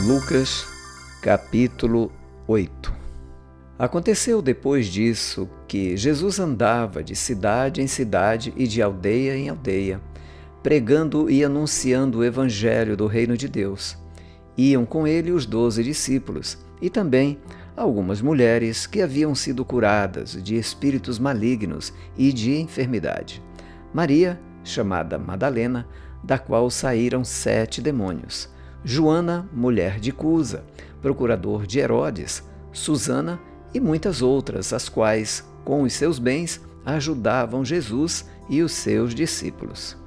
Lucas, capítulo 8. Aconteceu depois disso que Jesus andava de cidade em cidade e de aldeia em aldeia, pregando e anunciando o evangelho do reino de Deus. Iam com ele os 12 discípulos e também algumas mulheres que haviam sido curadas de espíritos malignos e de enfermidade. Maria, chamada Madalena, da qual saíram 7 demônios. Joana, mulher de Cusa, procurador de Herodes, Susana e muitas outras, as quais, com os seus bens, ajudavam Jesus e os seus discípulos.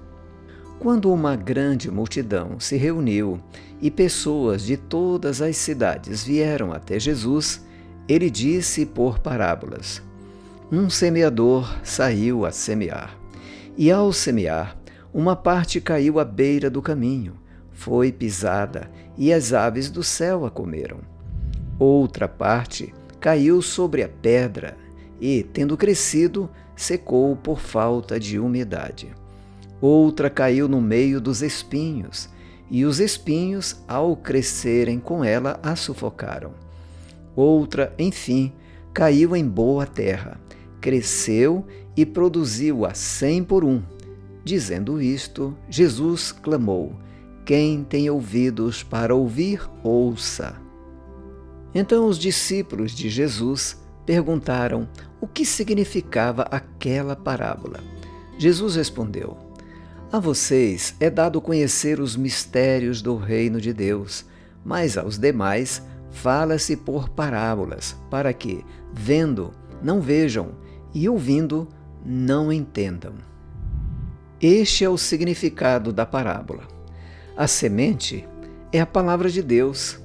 Quando uma grande multidão se reuniu e pessoas de todas as cidades vieram até Jesus, ele disse por parábolas: Um semeador saiu a semear, e ao semear, uma parte caiu à beira do caminho, foi pisada, e as aves do céu a comeram. Outra parte caiu sobre a pedra e, tendo crescido, secou por falta de umidade. Outra caiu no meio dos espinhos, e os espinhos, ao crescerem com ela, a sufocaram. Outra, enfim, caiu em boa terra, cresceu e produziu a 100 por 1. Dizendo isto, Jesus clamou: Quem tem ouvidos para ouvir, ouça. Então os discípulos de Jesus perguntaram o que significava aquela parábola. Jesus respondeu: A vocês é dado conhecer os mistérios do reino de Deus, mas aos demais fala-se por parábolas, para que, vendo, não vejam, e ouvindo, não entendam. Este é o significado da parábola. A semente é a palavra de Deus.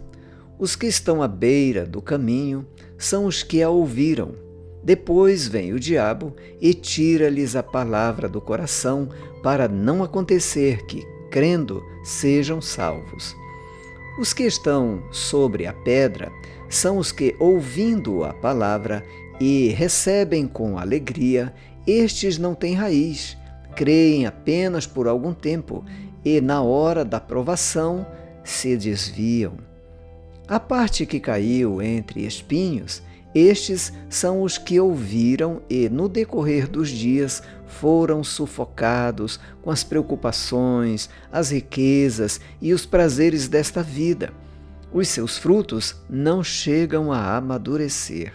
Os que estão à beira do caminho são os que a ouviram. Depois vem o diabo e tira-lhes a palavra do coração, para não acontecer que, crendo, sejam salvos. Os que estão sobre a pedra são os que, ouvindo a palavra e recebem com alegria, estes não têm raiz, creem apenas por algum tempo e, na hora da provação, se desviam. A parte que caiu entre espinhos, estes são os que ouviram e, no decorrer dos dias, foram sufocados com as preocupações, as riquezas e os prazeres desta vida. Os seus frutos não chegam a amadurecer.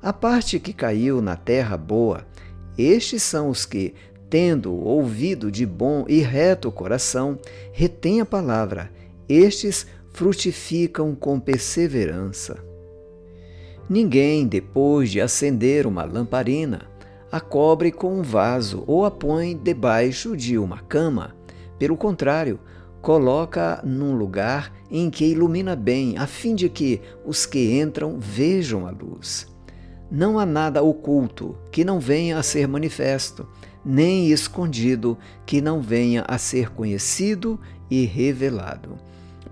A parte que caiu na terra boa, estes são os que, tendo ouvido de bom e reto coração, retêm a palavra. Estes frutificam com perseverança. Ninguém, depois de acender uma lamparina, a cobre com um vaso ou a põe debaixo de uma cama. Pelo contrário, coloca num lugar em que ilumina bem, a fim de que os que entram vejam a luz. Não há nada oculto que não venha a ser manifesto, nem escondido que não venha a ser conhecido e revelado.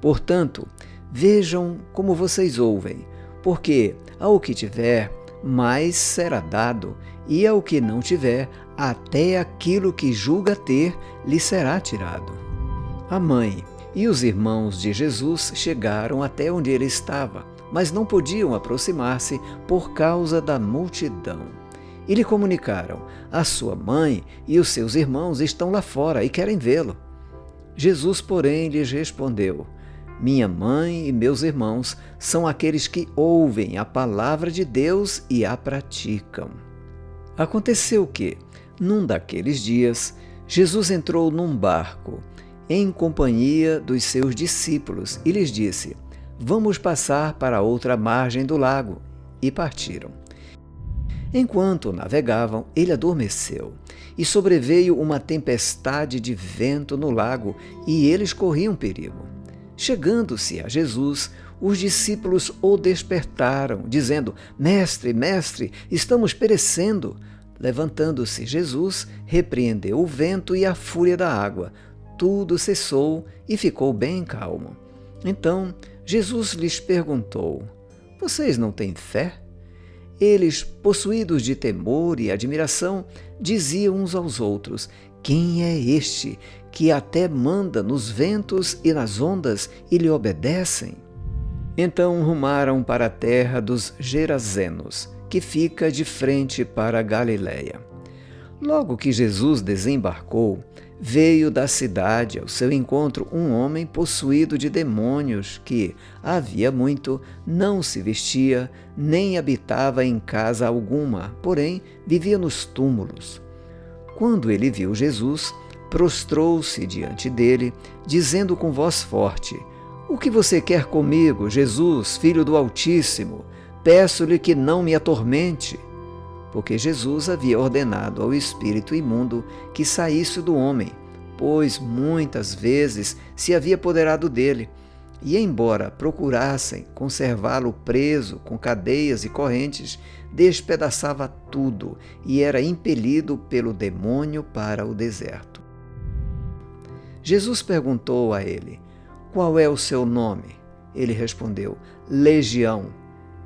Portanto, vejam como vocês ouvem, porque ao que tiver, mais será dado, e ao que não tiver, até aquilo que julga ter, lhe será tirado. A mãe e os irmãos de Jesus chegaram até onde ele estava, mas não podiam aproximar-se por causa da multidão. E lhe comunicaram: a sua mãe e os seus irmãos estão lá fora e querem vê-lo. Jesus, porém, lhes respondeu: Minha mãe e meus irmãos são aqueles que ouvem a palavra de Deus e a praticam. Aconteceu que, num daqueles dias, Jesus entrou num barco, em companhia dos seus discípulos, e lhes disse: Vamos passar para a outra margem do lago. E partiram. Enquanto navegavam, ele adormeceu, e sobreveio uma tempestade de vento no lago, e eles corriam perigo. Chegando-se a Jesus, os discípulos o despertaram, dizendo: Mestre, mestre, estamos perecendo. Levantando-se Jesus, repreendeu o vento e a fúria da água. Tudo cessou e ficou bem calmo. Então Jesus lhes perguntou: Vocês não têm fé? Eles, possuídos de temor e admiração, diziam uns aos outros: Quem é este que até manda nos ventos e nas ondas e lhe obedecem? Então rumaram para a terra dos Gerazenos, que fica de frente para a Galiléia. Logo que Jesus desembarcou, veio da cidade ao seu encontro um homem possuído de demônios que, havia muito, não se vestia, nem habitava em casa alguma, porém vivia nos túmulos. Quando ele viu Jesus, prostrou-se diante dele, dizendo com voz forte: "O que você quer comigo, Jesus, Filho do Altíssimo? Peço-lhe que não me atormente." Porque Jesus havia ordenado ao espírito imundo que saísse do homem, pois muitas vezes se havia apoderado dele, e embora procurassem conservá-lo preso com cadeias e correntes, despedaçava tudo e era impelido pelo demônio para o deserto. Jesus perguntou a ele: "Qual é o seu nome?" Ele respondeu: "Legião."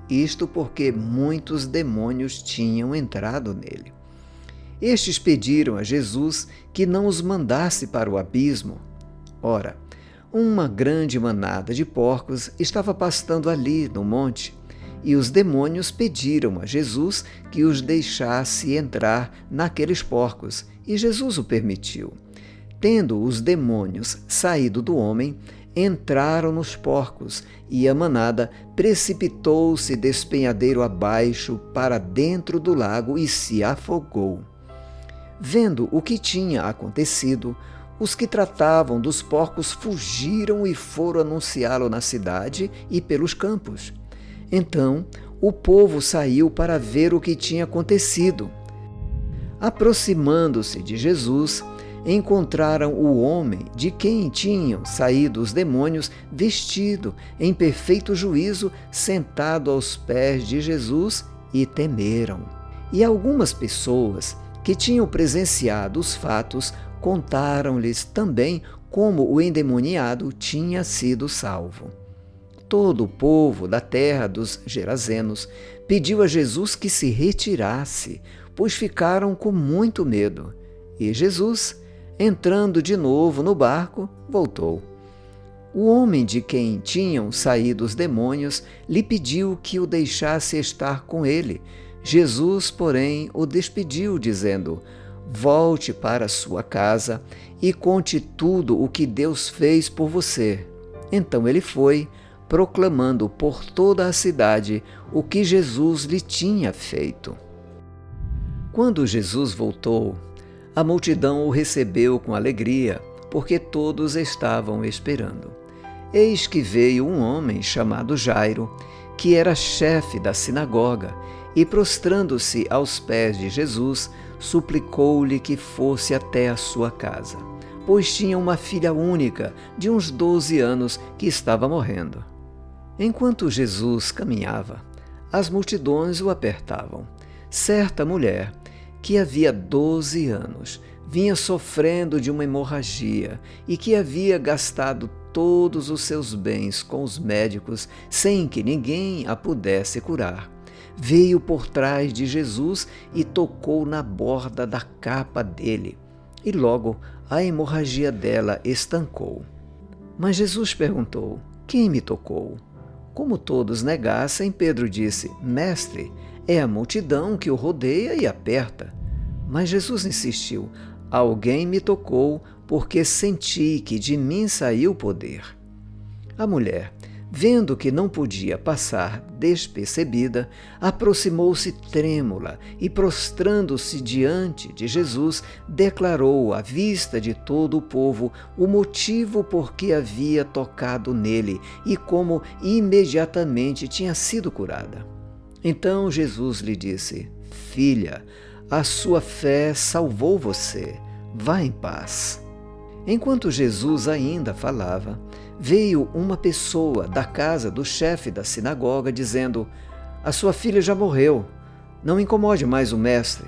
Isto porque muitos demônios tinham entrado nele. Estes pediram a Jesus que não os mandasse para o abismo. Ora, uma grande manada de porcos estava pastando ali no monte, e os demônios pediram a Jesus que os deixasse entrar naqueles porcos, e Jesus o permitiu. Tendo os demônios saído do homem, entraram nos porcos, e a manada precipitou-se despenhadeiro abaixo para dentro do lago e se afogou. Vendo o que tinha acontecido, os que tratavam dos porcos fugiram e foram anunciá-lo na cidade e pelos campos. Então o povo saiu para ver o que tinha acontecido. Aproximando-se de Jesus, encontraram o homem de quem tinham saído os demônios, vestido em perfeito juízo, sentado aos pés de Jesus, e temeram. E algumas pessoas que tinham presenciado os fatos contaram-lhes também como o endemoniado tinha sido salvo. Todo o povo da terra dos Gerazenos pediu a Jesus que se retirasse, pois ficaram com muito medo. E Jesus, entrando de novo no barco, voltou. O homem de quem tinham saído os demônios lhe pediu que o deixasse estar com ele. Jesus, porém, o despediu, dizendo: "Volte para sua casa e conte tudo o que Deus fez por você." Então ele foi, proclamando por toda a cidade o que Jesus lhe tinha feito. Quando Jesus voltou, a multidão o recebeu com alegria, porque todos estavam esperando. Eis que veio um homem chamado Jairo, que era chefe da sinagoga, e prostrando-se aos pés de Jesus, suplicou-lhe que fosse até a sua casa, pois tinha uma filha única, de uns 12 anos, que estava morrendo. Enquanto Jesus caminhava, as multidões o apertavam. Certa mulher, que havia 12 anos, vinha sofrendo de uma hemorragia e que havia gastado todos os seus bens com os médicos sem que ninguém a pudesse curar, veio por trás de Jesus e tocou na borda da capa dele, e logo a hemorragia dela estancou. Mas Jesus perguntou: "Quem me tocou?" Como todos negassem, Pedro disse: "Mestre, é a multidão que o rodeia e aperta." Mas Jesus insistiu: "Alguém me tocou, porque senti que de mim saiu poder." A mulher, vendo que não podia passar despercebida, aproximou-se trêmula e, prostrando-se diante de Jesus, declarou à vista de todo o povo o motivo por que havia tocado nele e como imediatamente tinha sido curada. Então Jesus lhe disse: "Filha, a sua fé salvou você. Vá em paz." Enquanto Jesus ainda falava, veio uma pessoa da casa do chefe da sinagoga dizendo: "A sua filha já morreu. Não incomode mais o mestre."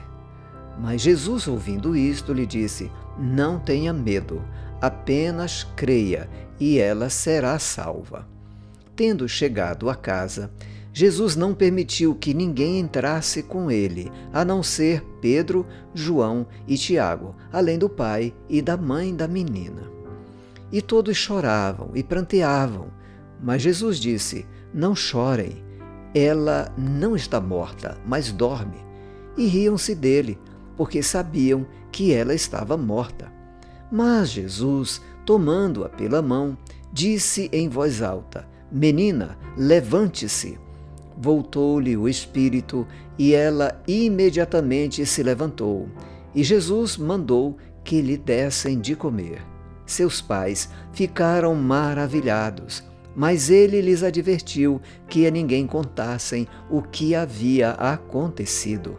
Mas Jesus, ouvindo isto, lhe disse: "Não tenha medo, apenas creia, e ela será salva." Tendo chegado à casa, Jesus não permitiu que ninguém entrasse com ele, a não ser Pedro, João e Tiago, além do pai e da mãe da menina. E todos choravam e pranteavam, mas Jesus disse: Não chorem, ela não está morta, mas dorme. E riam-se dele, porque sabiam que ela estava morta. Mas Jesus, tomando-a pela mão, disse em voz alta: Menina, levante-se. Voltou-lhe o espírito e ela imediatamente se levantou. E Jesus mandou que lhe dessem de comer. Seus pais ficaram maravilhados, mas ele lhes advertiu que a ninguém contassem o que havia acontecido.